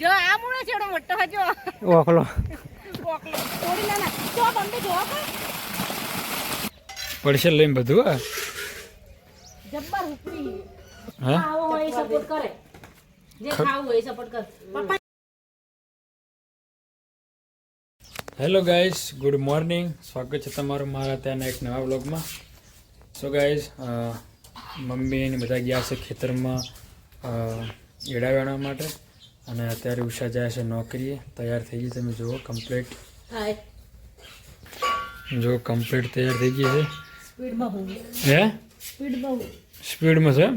જો આ મુળો છેડો મોટો હજો ઓખલો ઓકલો થોડી નાના તો બંને જો પડશે લઈને બધું હા જબ્બર ઉપરી હે આવો એ સપોર્ટ કરે જે ખાવું હોય સપોર્ટ કર પપ્પા હેલો ગાઈસ ગુડ મોર્નિંગ સ્વાગત છે તમારું મારા ત્યાંના એક નવા વ્લોગમાં સો ગાઈસ મમ્મી ને બધા ગયા છે ખેતરમાં એડા વેણવા માટે અને અત્યારે ઉષા જાય છે નોકરીએ તૈયાર થઈ ગઈ તમે જુઓ કમ્પ્લીટ હાય જો કમ્પ્લીટ તૈયાર થઈ ગઈ છે સ્પીડમાં બહુ હે સ્પીડમાં છે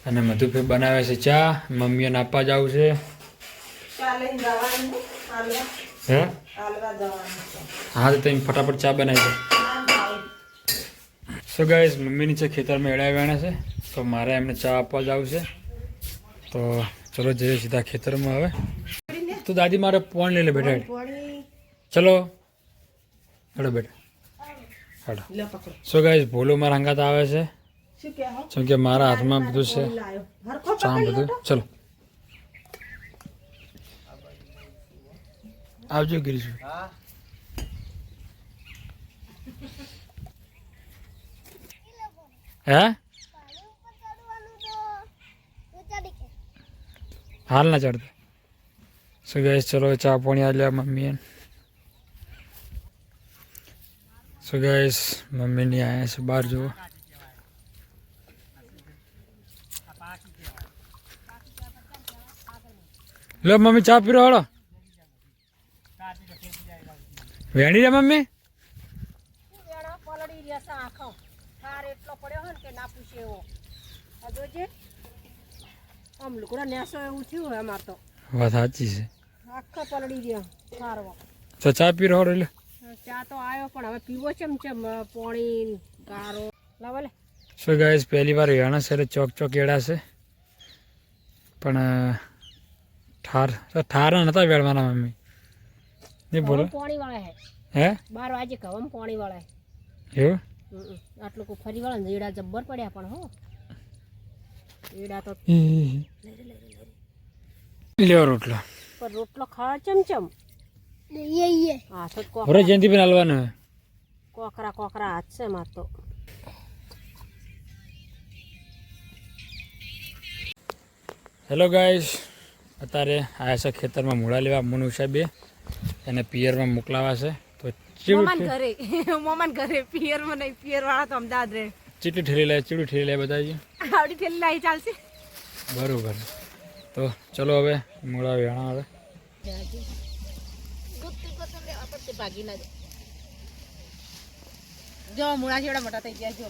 અને મધુભાઈ બનાવે છે ચા મમ્મીને આપવા જાવું છે હે હા તો તમે ફટાફટ ચા બનાવી દો સો ગાઈસ મમ્મીની છે ખેતરમાં એડા વેણા છે તો મારે એમને ચા આપવા જવું છે તો ચલો જઈએ સીધા ખેતરમાં હવે તો દાદી મારે પોણ લઈ લે બેટા ચલો હેડો બેટા હેડો સો ગાઈસ ભોલો મારા હંગાત આવે છે જેમ કે મારા હાથમાં બધું છે ચા બધું ચલો આવજો ગીરીશું હે હાલ ના ચડતા શું ગેસ ચલો ચા પાણી આલ્યા મમ્મીએ શું ગેસ મમ્મીની આયા છે બહાર જુઓ લો મમ્મી ચા પીરો હળો વેણી રે મમ્મી પલડી રહેશે આખો થાર એટલો પડ્યો હોય ને કે ના પૂછે એવો આ જોજે આમ લુકડા નેસો એવું થયું હોય અમાર તો વાત સાચી છે આખા પલડી રહ્યા થારવા તો ચા પીરો હળો એટલે ચા તો આવ્યો પણ હવે પીવો ચમ પાણી ગારો લાવો લે સો ગાઈસ પહેલી વાર વેણા છે એટલે ચોક એડા છે પણ ઠાર નતા વેળવાના મમ્મી નહીં બોલો પાણી વાળા હે 12 વાગે કવમ પાણી વાળા એવું આટલું કો ફરી વાળા જેડા જબ્બર પડ્યા પણ હો એડા તો લ્યો રોટલો પર રોટલો ખાવા ચમચમ હા તો હવે જયંતિ બેન હાલવાનું કોકરા હાથ છે માર તો હેલો ગાઈસ અત્યારે આયા છે ખેતરમાં મૂળા લેવા મનુ સાહેબે એને પિયરમાં મોકલાવા છે તો મોમાન ઘરે પિયરમાં નહીં પિયર વાળા તો અમદાવાદ રે ચીટલી ઠેલી લે બધા આવડી ઠેલી લાવી ચાલશે બરોબર તો ચલો હવે મૂળા વેણા હવે જો મૂળા જેવડા મોટા થઈ ગયા જો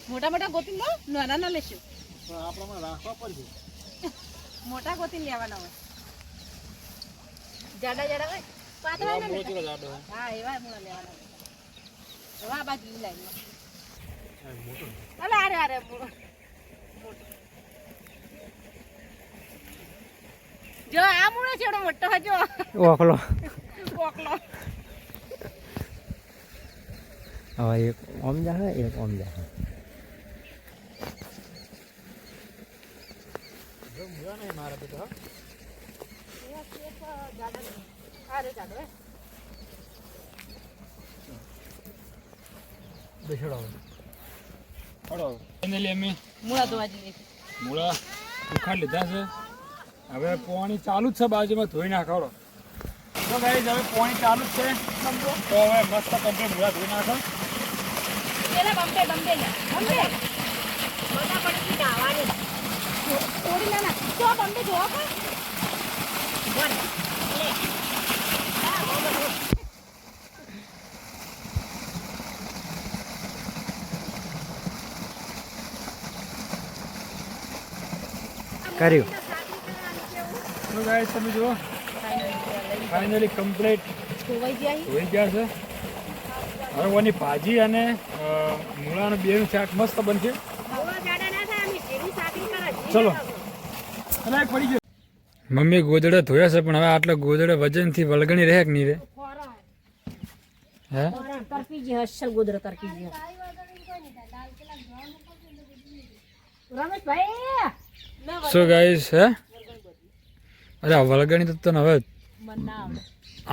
મોટા ગોતી લો નાના ના લેશું રાખવા પડશે મોટા ગોતી લેવાના હોય જાડા હોય પાતળા ના હા એવા મૂળા લેવાના એવા બાજુ લાઈન અરે જો આ મૂળો છેડો મોટો હજો ઓખલો ઓકલો હવે એક ઓમ જા એક ઓમ જા મારા બેટા મૂળા ઉખાડ લીધા છે હવે પાણી ચાલુ જ છે બાજુમાં ધોઈ નાખો તો ગાઈસ હવે પાણી ચાલુ જ છે તો હવે મસ્ત કમ્પ્લીટ મૂળા ધોઈ નાખો થોડી નાના તો બંને જો કર્યું તો ગાઈસ તમે જુઓ ફાઇનલી કમ્પ્લીટ ધોઈ ગયા છે હવે ઓની ભાજી અને મૂળાનું બેનું શાક મસ્ત બનશે ચલો પડી ગયો મમ્મી ગોદડા ધોયા છે પણ હવે આટલા ગોદડા વજનથી વળગણી રહે કે નહીં રે હે કરપી જે અસલ ગોદડા કરપી જે રમેશભાઈ સો ગાઈસ હે અરે આ વળગણી તો તને હવે મને ના આવડે.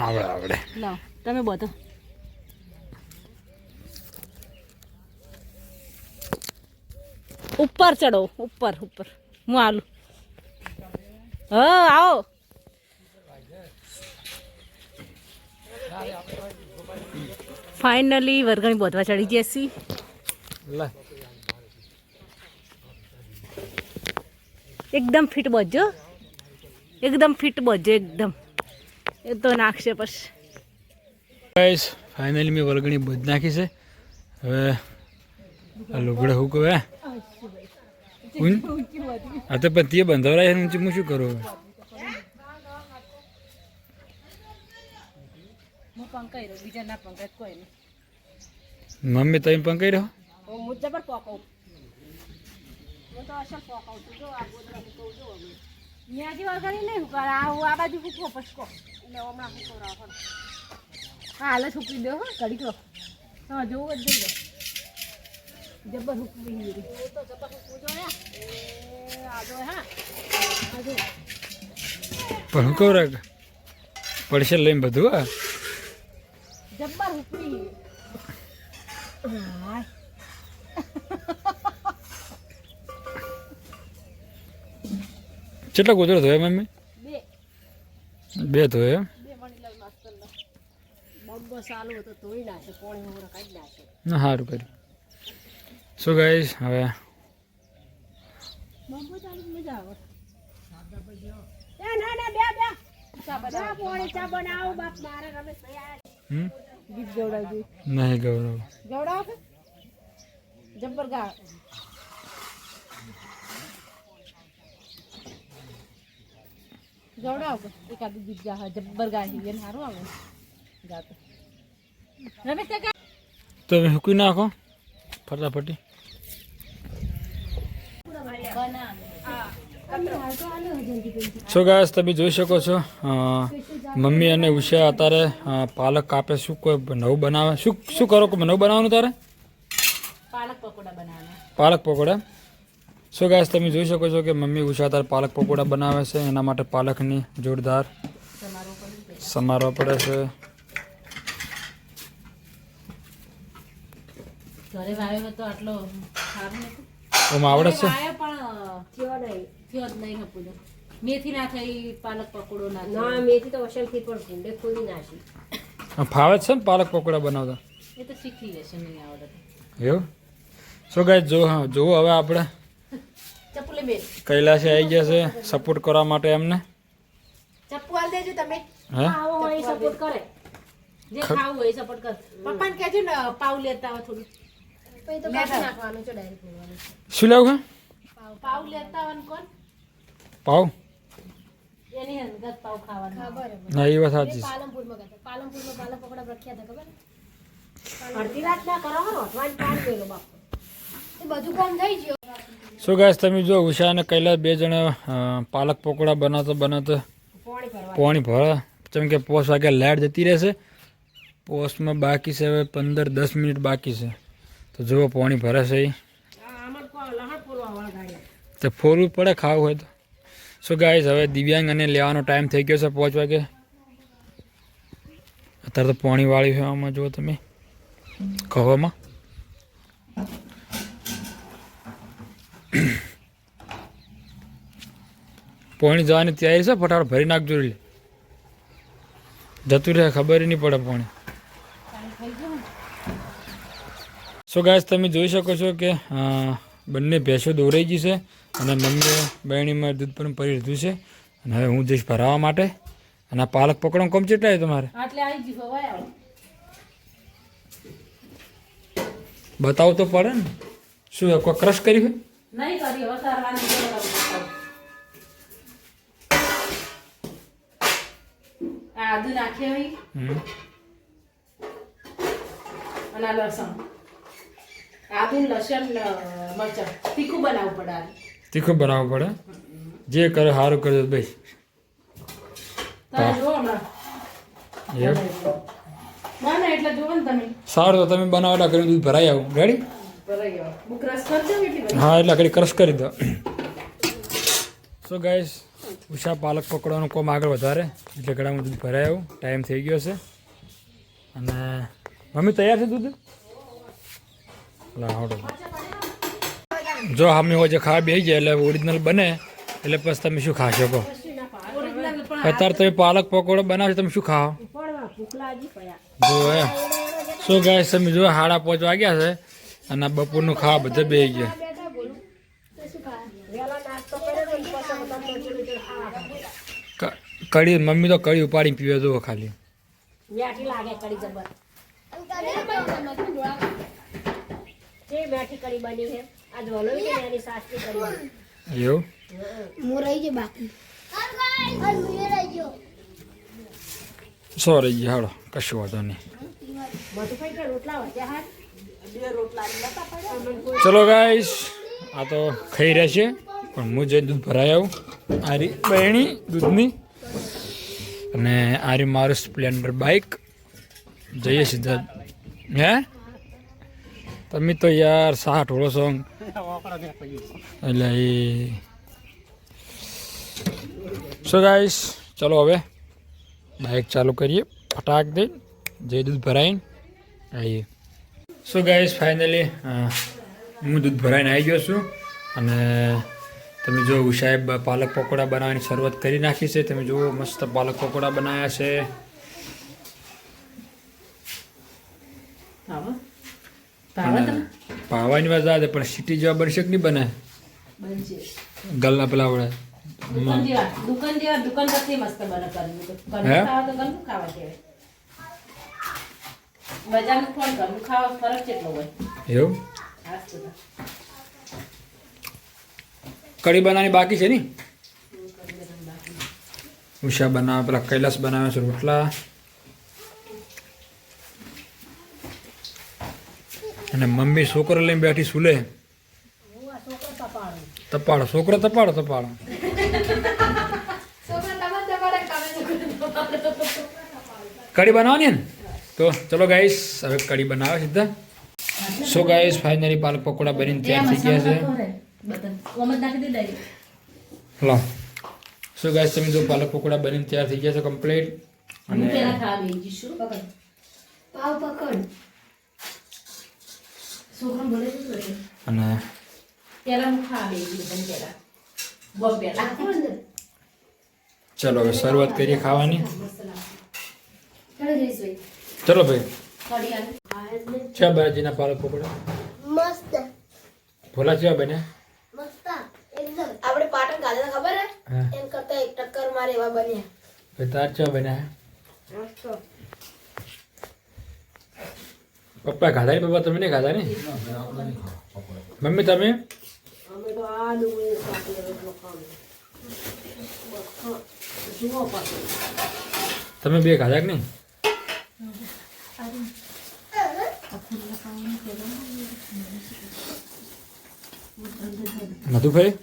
આવડે આવડે. લાવ તમે બધો ઉપર ચડો, ઉપર ઉપર હું આલું. હા આવો. ફાઇનલી વરઘણી બોધવા ચડી જશે. લે એકદમ ફિટ બોધજો, એકદમ ફિટ બોધજો, એકદમ એ તો નાખશે પછી. ગાઈસ ફાઇનલી મેં વળગણી બોધ નાખી છે. હવે આ લુગડા હું કહે આ તો પણ તે બંધવરાય હું શું કરું હવે? બીજા ના પંકાય કોઈ નહીં. મમ્મી તમે પંકાઈ રહ્યો? હું જબર પોકાવું. હું તો અસલ પોકાવું છું. જો આ ગોદરા મૂકવું જો અમે ન્યાજી વળગણી નહીં હું કરે આ બાજુ મૂકવો પછકો એટલે હમણાં મૂકવો રાખો. હા હાલ છૂપી દો. હા ઘડી કહો હા જોવું જ જઈ દો. જબર હુકવી તો જબર હુકવું જો આ જો હા આ જો પણ હું કહું રાખ પડશે લઈને બધું. હા જબ્બર હુકવી. કેટલા ગોદરો ધોયા મમ્મી? બે ધોયા. ના સારું કર્યું. શું ગાઈસ હવે નહીં ગૌરવ ગવડાવ જબ્બર ગા ગવડાવ એકાદ ગીત ગા જબ્બર ગાય એને સારું આવે ગાતો. રમેશ તો હવે મૂકી નાખો ફટાફટી. સો ગાઈસ તમે જોઈ શકો છો મમ્મી અને ઉષા અત્યારે પાલક કાપે. શું કોઈ નવું બનાવે? શું શું કરો કે નવું બનાવવાનું તારે? પાલક પકોડા બનાવવાના. પાલક પકોડા. સો ગાઈસ તમે જોઈ શકો છો કે મમ્મી ઉષા અત્યારે પાલક પકોડા બનાવે છે. એના માટે પાલકની જોરદાર સમારવા પડે છે. ઘરે વાવ્યો તો આટલો સારું નતું. ઓમાં આવડે છે? વાવ્યો પણ થયો જ નહીં હપું. મેથી ના થઈ પાલક પકોડો ના મેથી તો અસલથી પણ ભૂંડે ખોલી નાખી. ફાવે છે ને પાલક પકોડા બનાવતા? એ તો શીખી જશે નહીં આવડે. એવું? સો ગાઈસ જો હા જોવો હવે આપણે ચપ્પુ લે બે. કૈલાસે આવી ગયા છે સપોર્ટ કરવા માટે એમને. ચપ્પુ આલ દેજો તમે. હે આવો હોય સપોર્ટ કરે. જે ખાવું હોય સપોર્ટ કર. પપ્પાને કહેજો ને પાવ લેતા આવો થોડું. પછી તો કાઢી નાખવાનું છે ડાયરેક્ટ લેવાનું. શું લેવું છે? પાવ લેતા આવવાનું કોણ? પાવ? એની હંગત પાવ ખાવાનું. ખબર ના એ વાત સાચી છે. પાલનપુરમાં ગયા. પાલનપુરમાં પાલક પકોડા પ્રખ્યાત હતા ખબર? અડધી રાત ના કરો હો રોટવાની પાન ગયેલો બાપ. એ બધું કામ થઈ ગયું. સો ગાઈસ તમે જો ઉષા અને કૈલાસ બે જણા પાલક પકોડા બનાવતા પાણી ભરે. જેમ કે પોસ વાગે લાઈટ જતી રહેશે. પોસ્ટમાં બાકી છે હવે 15-10 મિનિટ બાકી છે. તો જુઓ પાણી ભરે છે એ તો ફોરવું પડે ખાવું હોય તો. સો ગાઈસ હવે દિવ્યાંગ અને લેવાનો ટાઈમ થઈ ગયો છે 5 વાગે. અત્યારે તો પાણી વાળ્યું છે આમાં જુઓ તમે કવામાં. પાણી જવાની તૈયારી છે. ફટાફટ ભરી નાખજો. લે જતું રહે ખબર નહીં પડે પાણી. સો ગાઈસ તમે જોઈ શકો છો કે બંને ભેંસો દોરાઈ ગઈ છે અને મમ્મીએ બહેણીમાં દૂધ પણ ભરી લીધું છે. અને હવે હું જઈશ ભરાવા માટે. અને આ પાલક પકડવાનું કોમ કેટલા છે તમારે? બતાવો તો પડે ને. શું કોઈ ક્રશ કર્યું છે? નહીં કરી હવે કરવાની છે. આદુ નાખે હોય અને લસણ. આદુ લસણ મરચાં તીખું બનાવવું પડે. તીખું બનાવવું પડે. જે કરે સારું કરે ભાઈ. તમે જો હમણાં ના ના એટલે જોવો ને તમે. સારું તો તમે બનાવેલા કરી દૂધ ભરાઈ આવું. રેડી? ભરાઈ આવો. હું ક્રશ કરી દઉં એટલી બધી. હા એટલે ઘડી ક્રશ કરી દો. સો ગાઈસ ઉષા પાલક પકડવાનું કોમ આગળ વધારે એટલે ઘણામાં દૂધ ભરાય આવું ટાઈમ થઈ ગયો છે અને મમ્મી તૈયાર છે દૂધ લાવડો જો અમે હોય જે ખાવા બેસી જાય એટલે ઓરિજિનલ બને એટલે પછી તમે શું ખાશો કહો અત્યારે તમે પાલક પકોડો બનાવશો તમે શું ખાઓ જો હે શું ગાય તમે જો 5:30 વાગ્યા છે અને બપોરનું ખાવા બધે બેસી ગયા કઢી મમ્મી તો કઢી ઉપાડીને પીવે જુઓ ખાલી મીઠી લાગે કડી જબર જે મીઠી કડી બની છે આ જોલો કે એની સાસની કડી એવું હું રહી ગઈ બાકી સો રહી ગયા હાડો કશું વાંધો નહીં બધું કઈ કે રોટલા વધ્યા હાથ બે રોટલા નતા પડ્યા ચલો ગાઈસ આ તો ખાઈ રહેશે પણ હું જઈને દૂધ ભરાઈ આવું આરી બહેણી દૂધની અને આરી મારું સ્પ્લેન્ડર બાઇક જઈએ સીધા હે તમે તો યાર 60 સોંગ એટલે એ સો ગાઈસ ચલો હવે બાઇક ચાલુ કરીએ ફટાક દઈ જઈ દૂધ ભરાઈને આવીએ સો ગાઈસ ફાઇનલી હું દૂધ ભરાઈને આવી ગયો છું અને તમે જો સાહેબ પાલક પકોડા બનાવવાની શરૂઆત કરી નાખી છે તમે જુઓ મસ્ત પાલક પકોડા બનાવ્યા છે પાવાની વાત આવે પણ સિટી જેવા બનશે કે નહીં બને ગલના પેલા વડે દુકાન કરતી મસ્ત બને કરી હે? ખાવા તો ગંદુ ખાવા કેવાય બજારનું ફોન કરવું ખાવા ફરક કેટલો હોય એવું કઢી બનાવવાની બાકી છે ને ઉષા બનાવે પેલા કૈલાસ બનાવે છે રોટલા અને મમ્મી છોકરો લઈને બેઠી સુલે તપાડો છોકરો તપાડો તપાડો કઢી બનાવવાની ને તો ચલો ગાઈસ હવે કઢી બનાવે સીધા સો ગાઈસ ફાઇનલી પાલક પકોડા બનીને તૈયાર થઈ ગયા છે લો સો ગાઈસ તમે જો પાલક પકોડા બનીને તૈયાર થઈ ગયા છે કમ્પ્લીટ અને અને ચલો હવે શરૂઆત કરીએ ખાવાની ચલો ભાઈ ચા બાજીના પાલક પકોડા મસ્ત ભોલા ચા બન્યા મસ્ત એકદમ આપણે પાટણ ગાજર ખબર હે હા એમ કરતા એક ટક્કર મારે એવા બન્યા ભાઈ તાર ચા બન્યા પપ્પા ખાધા ને પપ્પા તમે નહીં ખાધા ને મમ્મી તમે અમે તો આલુ સાથે રોટલો ખાવું જુઓ પાછું તમે બે ખાધા કે નહીં મધુભાઈ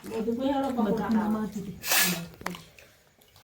બધું કોઈ હાલો બધા